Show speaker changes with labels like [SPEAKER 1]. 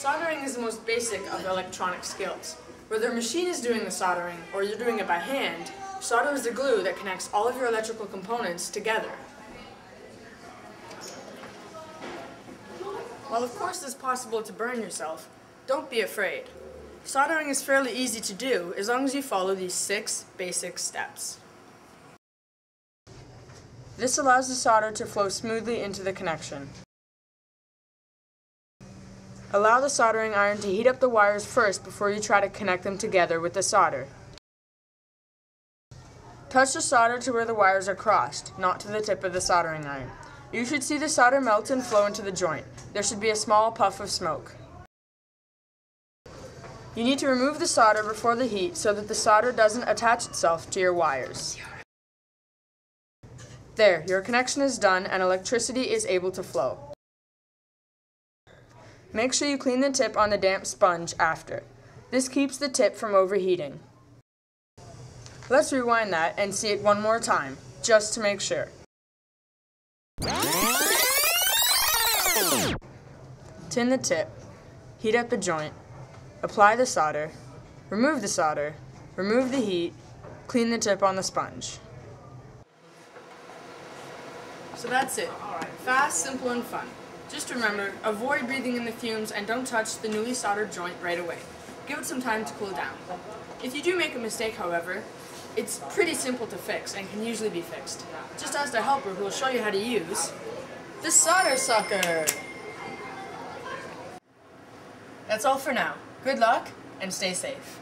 [SPEAKER 1] Soldering is the most basic of electronic skills. Whether a machine is doing the soldering or you're doing it by hand, solder is the glue that connects all of your electrical components together. While of course it's possible to burn yourself, don't be afraid. Soldering is fairly easy to do as long as you follow these 6 basic steps. This allows the solder to flow smoothly into the connection. Allow the soldering iron to heat up the wires first before you try to connect them together with the solder. Touch the solder to where the wires are crossed, not to the tip of the soldering iron. You should see the solder melt and flow into the joint. There should be a small puff of smoke. You need to remove the solder before the heat so that the solder doesn't attach itself to your wires. There, your connection is done and electricity is able to flow. Make sure you clean the tip on the damp sponge after. This keeps the tip from overheating. Let's rewind that and see it one more time, just to make sure. Tin the tip, heat up the joint, apply the solder, remove the heat, clean the tip on the sponge. So that's it. Fast, simple, and fun. Just remember, avoid breathing in the fumes and don't touch the newly soldered joint right away. Give it some time to cool down. If you do make a mistake, however, it's pretty simple to fix and can usually be fixed. Just ask a helper who will show you how to use the solder sucker. That's all for now. Good luck and stay safe.